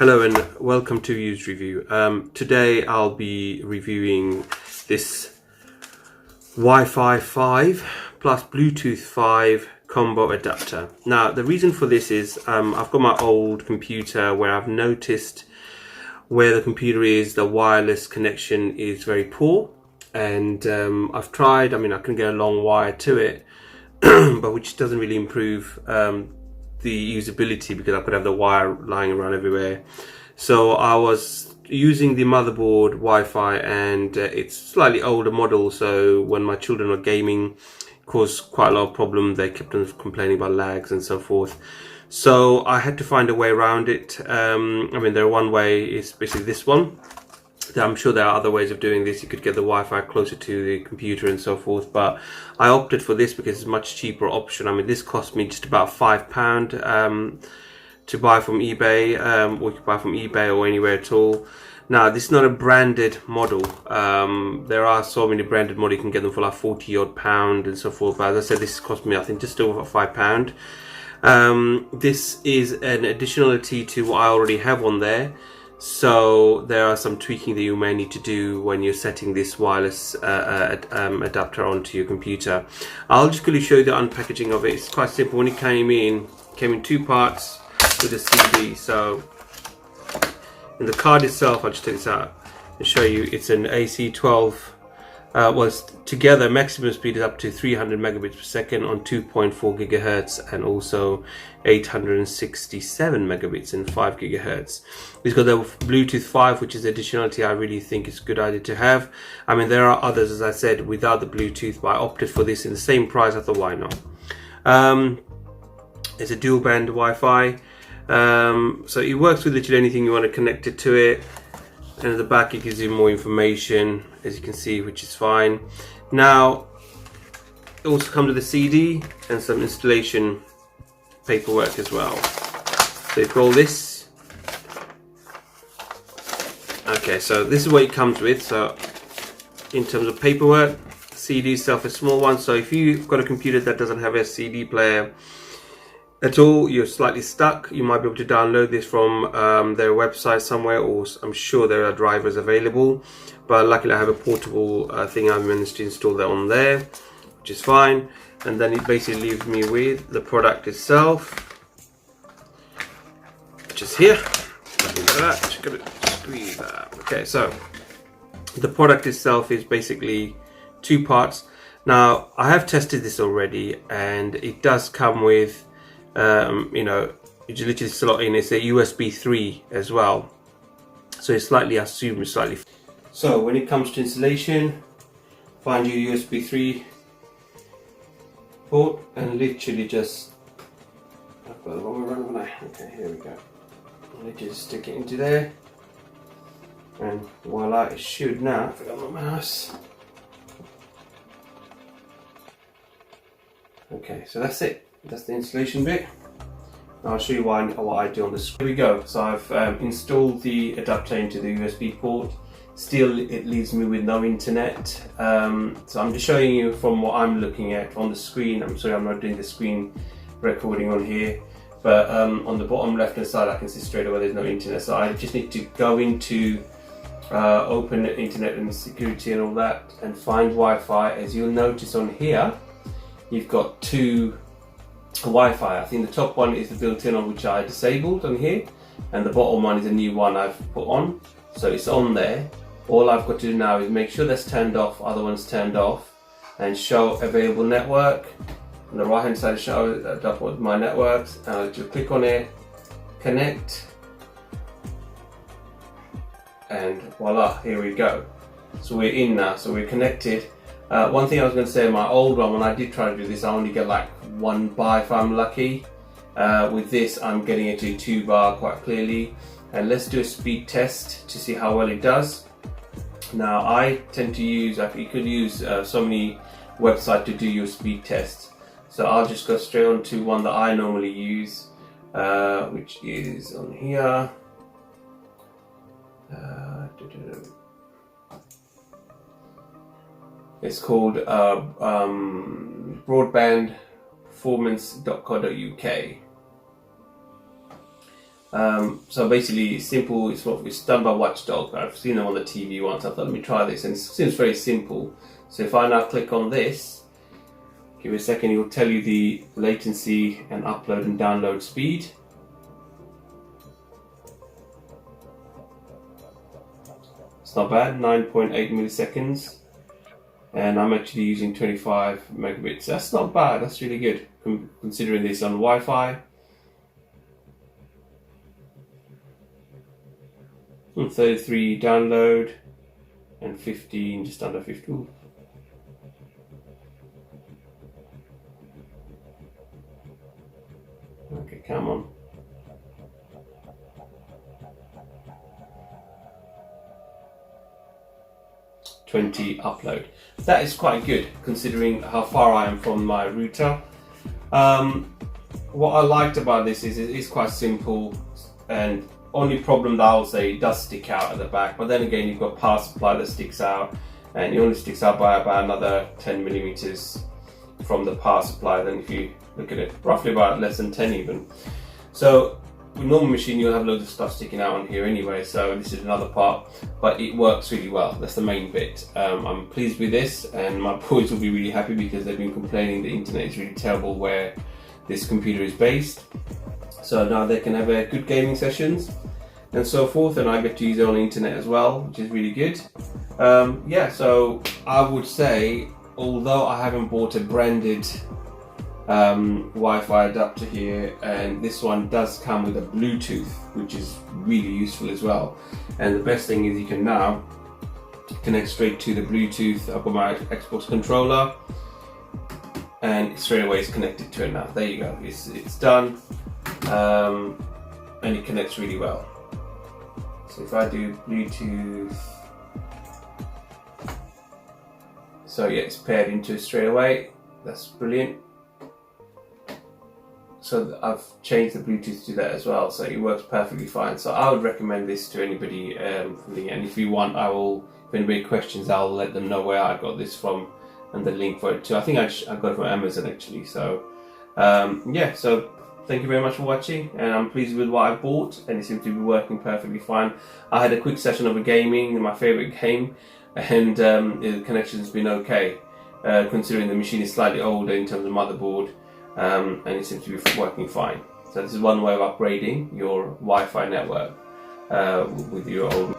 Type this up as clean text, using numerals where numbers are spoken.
Hello and welcome to Used Review. Today I'll be reviewing this Wi-Fi 5 plus Bluetooth 5 combo adapter. Now the reason for this is I've got my old computer where I've noticed where the computer is, the wireless connection is very poor, and I've tried, I can get a long wire to it but which doesn't really improve the usability because I could have the wire lying around everywhere. So I was using the motherboard Wi-Fi, and it's slightly older model, so when my children were gaming it caused quite a lot of problem. They kept on complaining about lags and so forth, so I had to find a way around it. There one way is basically this one. I'm sure there are other ways of doing this. You could get the Wi-Fi closer to the computer and so forth, but I opted for this because it's a much cheaper option. This cost me just about £5 to buy from eBay, or you can buy from eBay or anywhere at all. Now this is not a branded model. There are so many branded models, you can get them for like 40 odd pound and so forth, but as I said, this cost me I think just over £5. This is an additionality to what I already have on there. So there are some tweaking that you may need to do when you're setting this wireless adapter onto your computer. I'll just quickly show you the unpackaging of it. It's quite simple. When it came in two parts with a CD. So in the card itself, I'll just take this out and show you. It's an AC 12. Together maximum speed is up to 300 megabits per second on 2.4 gigahertz and also 867 megabits and 5 gigahertz. It's got the Bluetooth 5, which is additionality I really think is a good idea to have. There are others, as I said, without the Bluetooth, but I opted for this in the same price. I thought, why not? It's a dual band Wi-Fi, so it works with literally anything you want to connect it to it. And at the back it gives you more information, as you can see, which is fine. Now it also comes with a CD and some installation paperwork as well. So you got all this. Okay, so this is what it comes with. So in terms of paperwork, CD itself is a small one, so if you've got a computer that doesn't have a CD player at all, you're slightly stuck, you might be able to download this from their website somewhere, or I'm sure there are drivers available, but luckily I have a portable thing. I managed to install that on there, which is fine. And then it basically leaves me with the product itself, which is here. Just gonna squeeze that. Okay, so the product itself is basically two parts. Now I have tested this already, and it does come with you just literally slot in. It's a USB 3 as well, so it's slightly, I assume it's slightly. So when it comes to installation, find your USB 3 port and literally just, I've got the wrong way around, okay, here we go. Literally just stick it into there, and voila, it should now. I forgot my mouse. Okay, so that's it. That's the installation bit. Now I'll show you what I do on the screen. Here we go. So I've installed the adapter into the USB port. Still, it leaves me with no internet. So I'm just showing you from what I'm looking at on the screen. I'm sorry, I'm not doing the screen recording on here, but on the bottom left hand side I can see straight away there's no internet. So I just need to go into open internet and security and all that and find Wi-Fi. As you'll notice on here, you've got two Wi-Fi. I think the top one is the built-in one, which I disabled on here, and the bottom one is a new one I've put on, so it's on there. All I've got to do now is make sure that's turned off, other one's turned off, and show available network. On the right hand side, show my networks, and I'll just click on it, connect, and voila, here we go. So we're in now, so we're connected. One thing I was going to say, my old one, when I did try to do this, I only get like 1 bar if I'm lucky. With this, I'm getting it to 2 bar quite clearly. And let's do a speed test to see how well it does. Now I tend to use, you could use so many websites to do your speed test. So I'll just go straight on to one that I normally use, which is on here. It's called broadbandperformance.co.uk. So basically, it's simple. It's done by Watchdog. I've seen them on the TV once. I thought, let me try this, and it seems very simple. So if I now click on this, give it a second, it will tell you the latency and upload and download speed. It's not bad, 9.8 milliseconds, and I'm actually using 25 megabits. That's not bad. That's really good considering this on Wi-Fi. 33 download and 15, just under 50. Ooh. Okay, come on. $20 upload. That is quite good considering how far I am from my router. What I liked about this is it is quite simple, and only problem that I'll say, it does stick out at the back, but then again you've got power supply that sticks out, and it only sticks out by about another 10 millimeters from the power supply. Then if you look at it, roughly about less than 10 even. So with normal machine you'll have loads of stuff sticking out on here anyway, so this is another part, but it works really well. That's the main bit. I'm pleased with this, and my boys will be really happy because they've been complaining the internet is really terrible where this computer is based. So now they can have good gaming sessions and so forth, and I get to use it on the internet as well, which is really good. Yeah, so I would say, although I haven't bought a branded Wi-Fi adapter here, and this one does come with a Bluetooth, which is really useful as well. And the best thing is you can now connect straight to the Bluetooth. I've got my Xbox controller, and straight away it's connected to it now. There you go, it's done, and it connects really well. So if I do Bluetooth, so yeah, it's paired into it straight away. That's brilliant. So I've changed the Bluetooth to that as well, so it works perfectly fine. So I would recommend this to anybody, and if you want, if anybody questions, I'll let them know where I got this from and the link for it too. I think I got it from Amazon actually. So yeah, so thank you very much for watching, and I'm pleased with what I bought, and it seems to be working perfectly fine. I had a quick session of gaming, my favorite game, and the connection's been okay, considering the machine is slightly older in terms of motherboard. And it seems to be working fine. So this is one way of upgrading your Wi-Fi network with your old